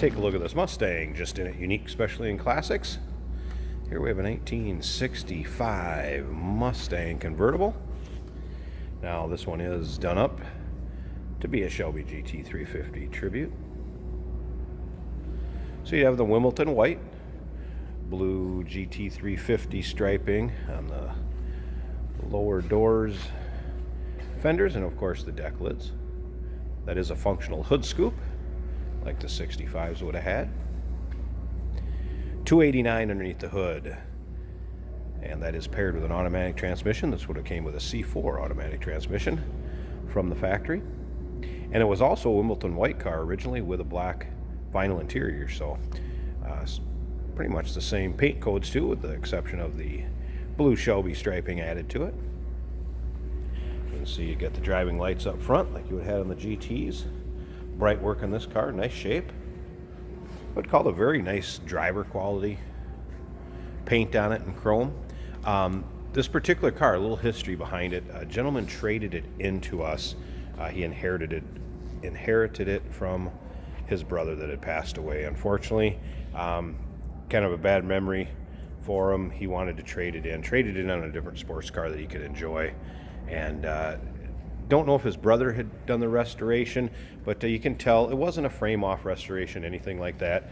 Take a look at this Mustang, just in it unique, especially in classics. Here we have a 1965 Mustang convertible. Now this one is done up to be a Shelby GT350 tribute. So you have the Wimbledon white, blue GT350 striping on the lower doors, fenders, and of course the deck lids. That is a functional hood scoop, like the 65s would have had. 289 underneath the hood, and that is paired with an automatic transmission. This would have came with a C4 automatic transmission from the factory, and it was also a Wimbledon white car originally with a black vinyl interior, so pretty much the same paint codes too, with the exception of the blue Shelby striping added to it. You can see you get the driving lights up front like you would have had on the GTs. Bright work on this car, nice shape. I would call it a very nice driver quality paint on it in chrome. This particular car, a little history behind it. A gentleman traded it into us. He inherited it from his brother that had passed away, unfortunately. Kind of a bad memory for him. He wanted to traded in on a different sports car that he could enjoy, and don't know if his brother had done the restoration, but you can tell it wasn't a frame off restoration, anything like that.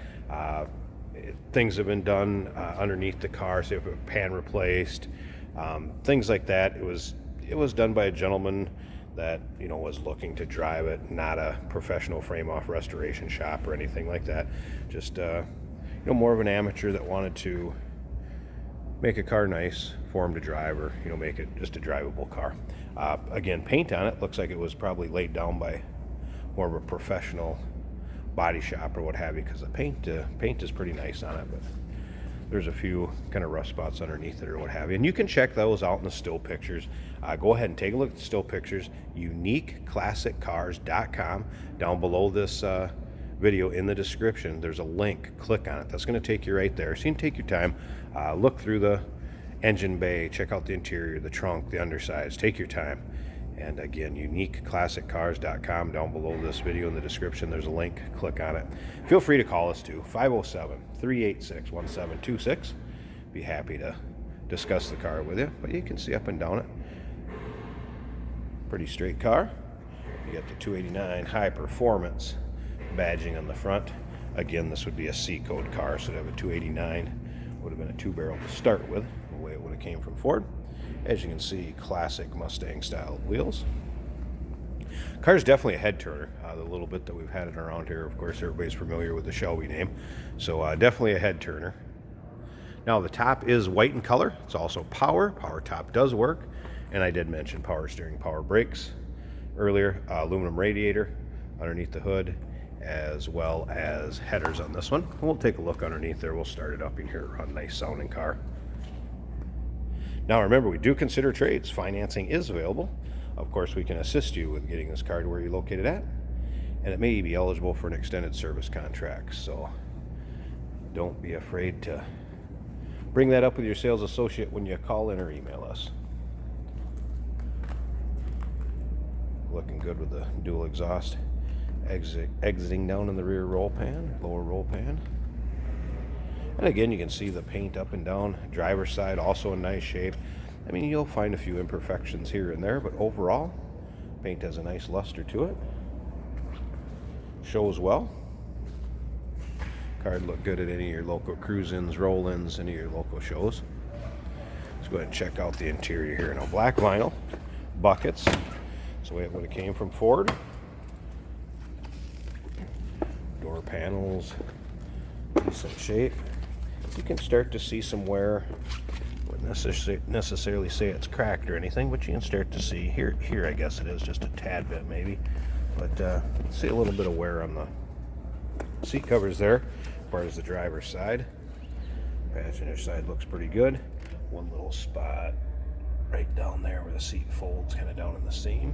Things have been done underneath the car, so you have a pan replaced, things like that. It was done by a gentleman that was looking to drive it, not a professional frame off restoration shop or anything like that. Just more of an amateur that wanted to make a car nice for him to drive, or make it just a drivable car. Again, paint on it looks like it was probably laid down by more of a professional body shop or what have you, because the paint is pretty nice on it, but there's a few kind of rough spots underneath it or what have you. And you can check those out in the still pictures. Go ahead and take a look at the still pictures. UniqueClassicCars.com. Down below this video in the description, there's a link. Click on it. That's going to take you right there. So you can take your time, look through the engine bay, check out the interior, the trunk, the undersides. Take your time. And again, UniqueClassicCars.com. Down below this video in the description, there's a link. Click on it. Feel free to call us too, 507-386-1726. Be happy to discuss the car with you. But you can see up and down it. Pretty straight car. You got the 289 high performance badging on the front. Again, this would be a C code car, so to have a 289 would have been a 2-barrel to start with, the way it would have came from Ford. As you can see, classic Mustang style wheels. Car's definitely a head turner. The little bit that we've had it around here, of course everybody's familiar with the Shelby name, so definitely a head turner. Now the top is white in color. It's also power top does work, and I did mention power steering, power brakes earlier. Aluminum radiator underneath the hood, as well as headers on this one. We'll take a look underneath there. We'll start it up in here. A nice sounding car. Now remember, we do consider trades. Financing is available. Of course, we can assist you with getting this car to where you're located at, and it may be eligible for an extended service contract. So don't be afraid to bring that up with your sales associate when you call in or email us. Looking good with the dual exhaust. Exiting down in the rear roll pan, lower roll pan. And again, you can see the paint up and down. Driver's side also in nice shape. I mean, you'll find a few imperfections here and there, but overall, paint has a nice luster to it. Shows well. Car would look good at any of your local cruise-ins, roll-ins, any of your local shows. Let's go ahead and check out the interior here. Now, black vinyl, buckets. That's the way it would have came from Ford. Door panels, decent shape. You can start to see some wear. Wouldn't necessarily say it's cracked or anything, but you can start to see here. I guess it is just a tad bit maybe, but see a little bit of wear on the seat covers there. As far as the driver's side, passenger side looks pretty good. One little spot right down there where the seat folds, kind of down in the seam.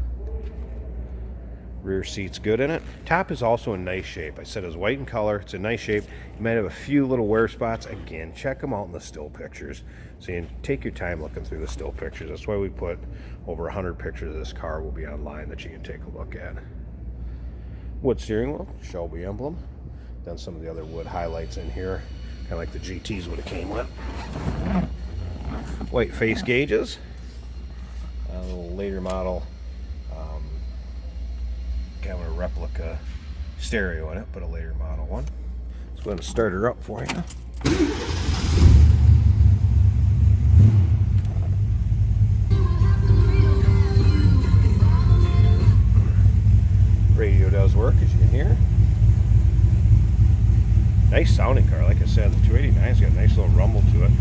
Rear seat's good in it. Top is also in nice shape. I said it was white in color. It's in nice shape. You might have a few little wear spots. Again, check them out in the still pictures. So you take your time looking through the still pictures. That's why we put over 100 pictures of this car will be online that you can take a look at. Wood steering wheel, Shelby emblem. Done some of the other wood highlights in here, kind of like the GTs would have came with. White face gauges. A little later model, kind of a replica stereo in it, but a later model one. So I'm going to start her up for you. Radio does work, as you can hear. Nice sounding car. Like I said, the 289's got a nice little rumble to it.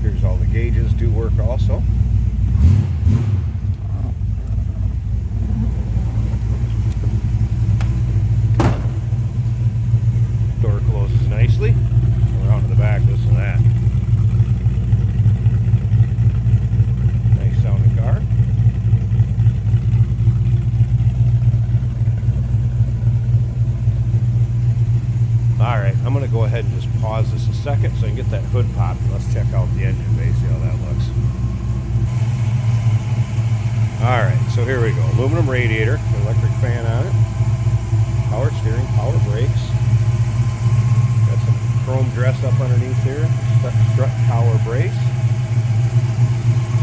Here's all the gauges do work also. Door closes nicely. We're on to the back, listen to that. Nice sounding car. Alright, I'm going to go ahead and just pause this a second so I can get that hood popped. Let's check out the engine bay, see how that looks. Alright, so here we go. Aluminum radiator, electric fan on it. Power steering, power brakes. Got some chrome dressed up underneath here. Strut power brakes.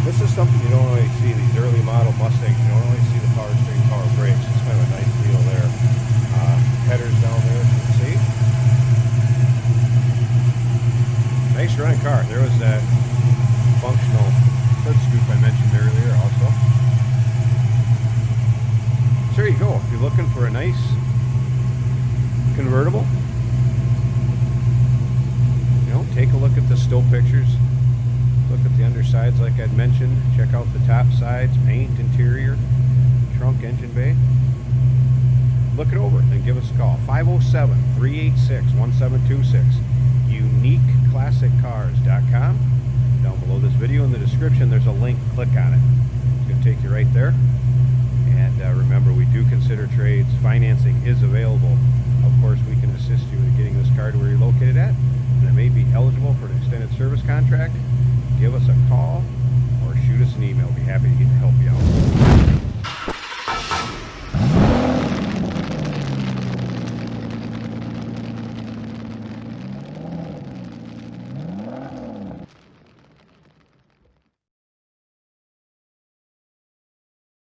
This is something you don't always see. These early model Mustangs, you don't always see the power steering, power brakes. It's kind of a nice deal there. Headers down there, as you can see. Nice running car. There was that functional hood scoop I mentioned earlier also. So there you go. If you're looking for a nice convertible, you know, take a look at the still pictures. Look at the undersides like I'd mentioned. Check out the top sides, paint, interior, trunk, engine bay. Look it over and give us a call. 507-386-1726. UniqueClassicCars.com. Down below this video in the description, there's a link. Click on it. It's going to take you right there. And remember, we do consider trades. Financing is available. Of course, we can assist you in getting this car to where you're located at. And it may be eligible for an extended service contract. Give us a call or shoot us an email. We'll be happy to help you out.